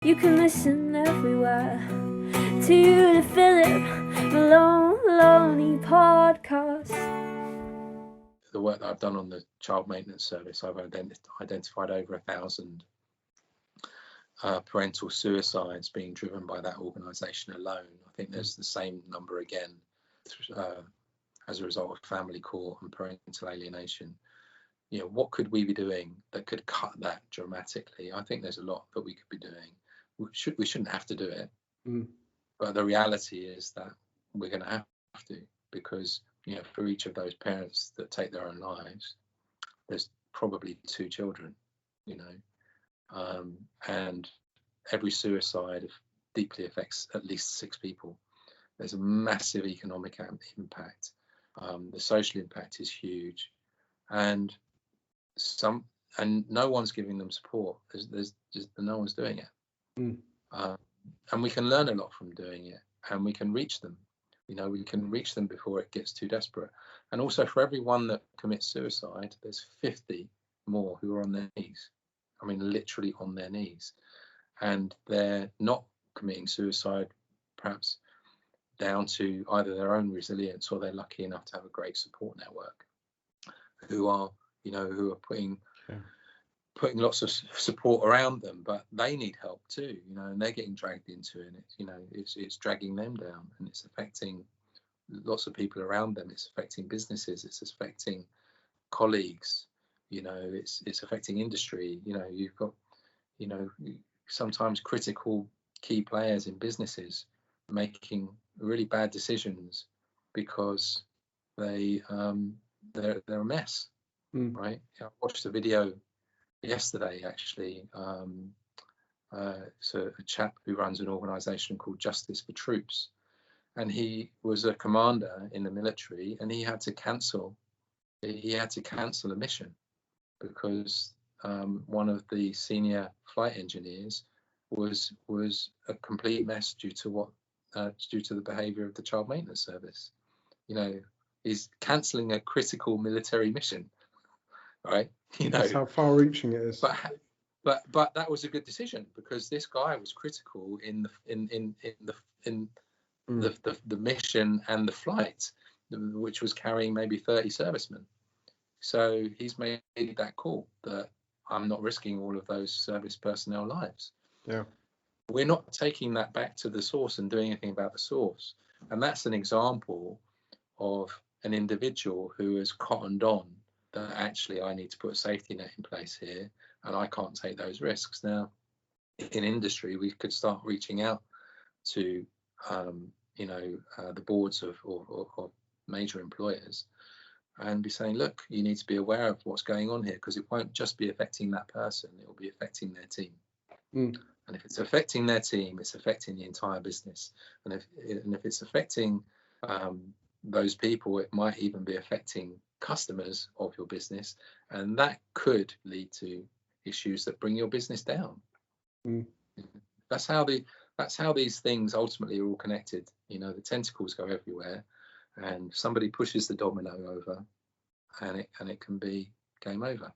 You can listen everywhere to the Philip Maloney podcast. The work that I've done on the child maintenance service, I've identified over 1,000 parental suicides being driven by that organisation alone. I think there's the same number again as a result of family court and parental alienation. You know, what could we be doing that could cut that dramatically? I think there's a lot that we could be doing. We shouldn't have to do it, but the reality is that we're going to have to, because for each of those parents that take their own lives, there's probably 2 children, and every suicide deeply affects at least 6 people. There's a massive economic impact. The social impact is huge, and no one's giving them support. There's just no one's doing it. And we can learn a lot from doing it, and we can reach them. We can reach them before it gets too desperate. And also, for every one that commits suicide, there's 50 more who are on their knees. I mean, literally on their knees. And they're not committing suicide, perhaps down to either their own resilience, or they're lucky enough to have a great support network who are putting lots of support around them, but they need help too, and they're getting dragged into it. It's dragging them down, and it's affecting lots of people around them. It's affecting businesses. It's affecting colleagues. It's affecting industry. You've got, sometimes critical key players in businesses making really bad decisions because they're a mess, right? I watched a video yesterday, actually. It's a chap who runs an organisation called Justice for Troops, and he was a commander in the military, and he had to cancel a mission because one of the senior flight engineers was a complete mess due to the behaviour of the child maintenance service. He's cancelling a critical military mission, right? That's how far-reaching it is. But that was a good decision, because this guy was critical in the mission and the flight, which was carrying maybe 30 servicemen. So he's made that call that I'm not risking all of those service personnel lives. Yeah. We're not taking that back to the source and doing anything about the source. And that's an example of an individual who has cottoned on that actually I need to put a safety net in place here, and I can't take those risks. Now, in industry, we could start reaching out to the boards of major employers and be saying, look, you need to be aware of what's going on here, because it won't just be affecting that person, it will be affecting their team. And if it's affecting their team, it's affecting the entire business. And if it's affecting those people, it might even be affecting customers of your business, and that could lead to issues that bring your business down. That's how these things ultimately are all connected. The tentacles go everywhere, and somebody pushes the domino over, and it can be game over.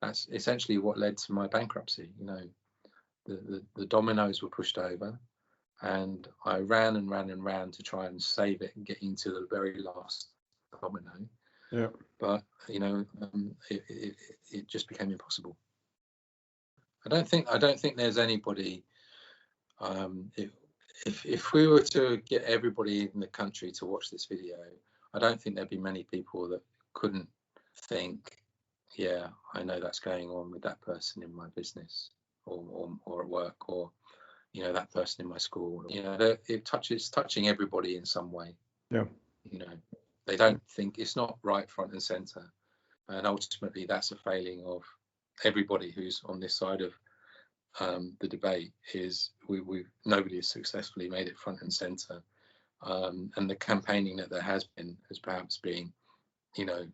That's essentially what led to my bankruptcy. The dominoes were pushed over, and I ran and ran and ran to try and save it and get into the very last domino. Yeah. But it just became impossible. I don't think there's anybody. If we were to get everybody in the country to watch this video, I don't think there'd be many people that couldn't think, yeah, I know that's going on with that person in my business or at work, or that person in my school. It's touching everybody in some way. Yeah. They don't think, it's not right front and center, and ultimately that's a failing of everybody who's on this side of the debate. Is nobody has successfully made it front and center, and the campaigning that there has perhaps been the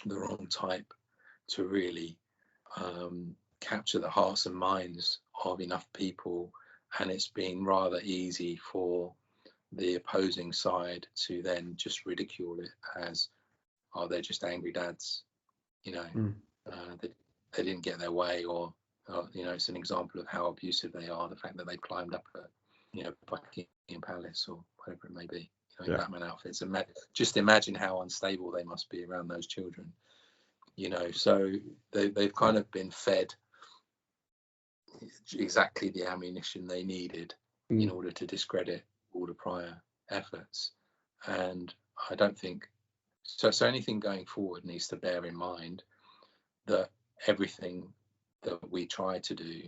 wrong type to really capture the hearts and minds of enough people, and it's been rather easy for the opposing side to then just ridicule it as, oh, they're just angry dads, they didn't get their way, or It's an example of how abusive they are. The fact that they climbed up Buckingham Palace or whatever it may be, in Batman outfits. And just imagine how unstable they must be around those children. So they've kind of been fed exactly the ammunition they needed in order to discredit all the prior efforts. And I don't think so anything going forward needs to bear in mind that everything that we try to do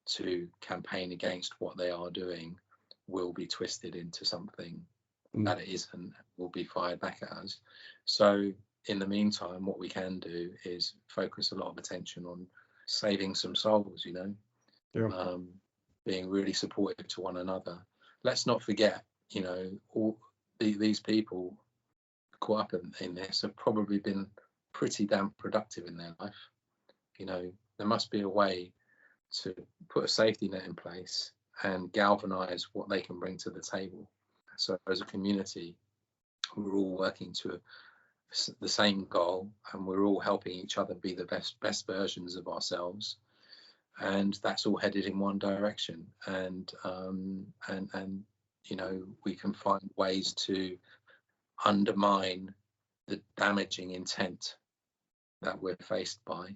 to campaign against what they are doing will be twisted into something that it isn't, will be fired back at us. So in the meantime, what we can do is focus a lot of attention on saving some souls, being really supportive to one another. Let's not forget, all these people caught up in this have probably been pretty damn productive in their life. There must be a way to put a safety net in place and galvanize what they can bring to the table. So as a community, we're all working to the same goal, and we're all helping each other be the best versions of ourselves, and that's all headed in one direction. And we can find ways to undermine the damaging intent that we're faced by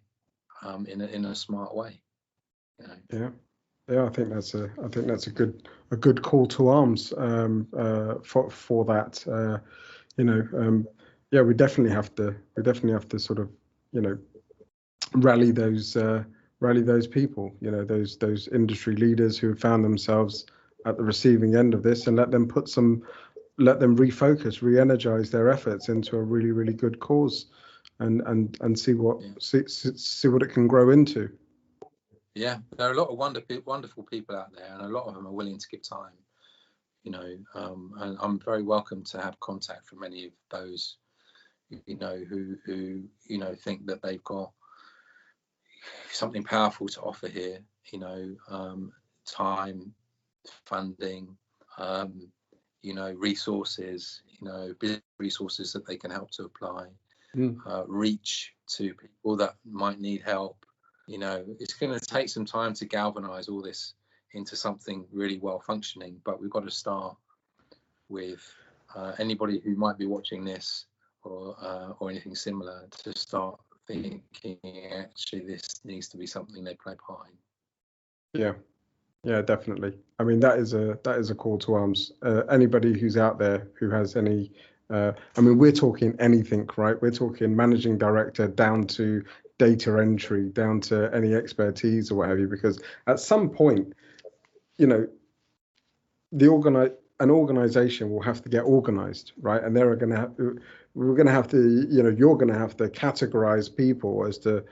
in a smart way. I think that's a good call to arms for that. We definitely have to sort of rally those people, those industry leaders who have found themselves at the receiving end of this, and let them refocus, re-energize their efforts into a really, really good cause, and see what it can grow into. Yeah, there are a lot of wonderful people out there, and a lot of them are willing to give time. And I'm very welcome to have contact from any of those, who think that they've got something powerful to offer here. Time, funding, resources, business resources that they can help to apply, reach to people that might need help. It's going to take some time to galvanize all this into something really well functioning, but we've got to start with anybody who might be watching this or anything similar to start thinking actually this needs to be something they play part in. Yeah, definitely. I mean, that is a call to arms. Anybody who's out there who has any, we're talking anything, right? We're talking managing director down to data entry, down to any expertise or what have you, because at some point, an organization will have to get organized, right? And we're going to have to, you're going to have to categorize people as to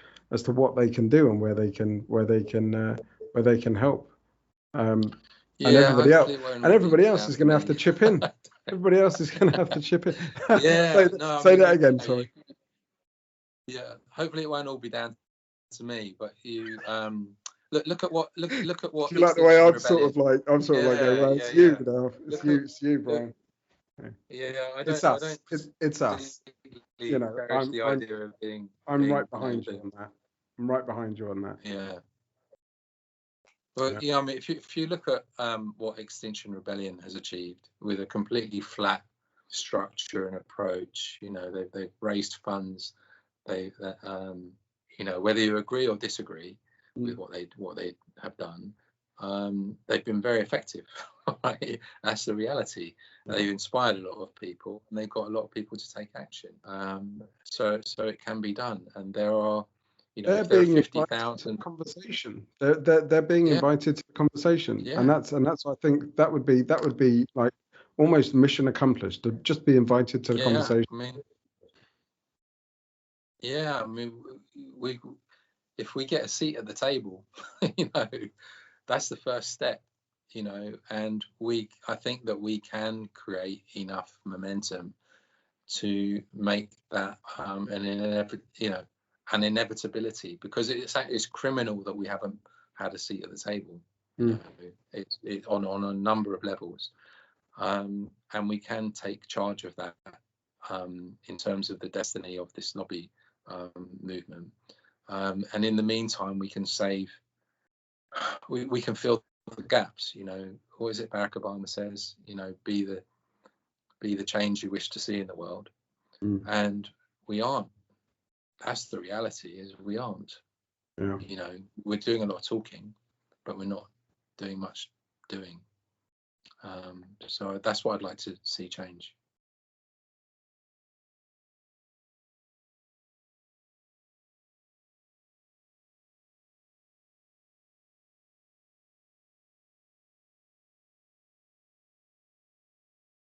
what they can do and where they can help. And everybody else is going to have to chip in. Everybody else is going to have to chip in. Say that again. Sorry. Yeah, hopefully it won't all be down to me, but you look at what. Do you like the way I'm sort of like going, well, it's you now. It's you, Brian. It's us. It's us. I'm right behind you on that. I'm right behind you on that. Yeah. Well, if you look at what Extinction Rebellion has achieved with a completely flat structure and approach, they've raised funds. Whether you agree or disagree with what they have done, they've been very effective. Right? That's the reality. They've inspired a lot of people, and they've got a lot of people to take action. So it can be done, and there are. They're being invited to the conversation. They're being invited to the conversation, and that's I think that would be like almost mission accomplished to just be invited to the conversation. We if we get a seat at the table, that's the first step, and I think that we can create enough momentum to make that an inevitability, because it's criminal that we haven't had a seat at the table. It's on a number of levels, and we can take charge of that in terms of the destiny of this lobby movement. And in the meantime, we can we can fill the gaps. What is it Barack Obama says? Be the change you wish to see in the world. And we aren't. That's the reality, is we aren't. Yeah. We're doing a lot of talking, but we're not doing much doing. So that's what I'd like to see change.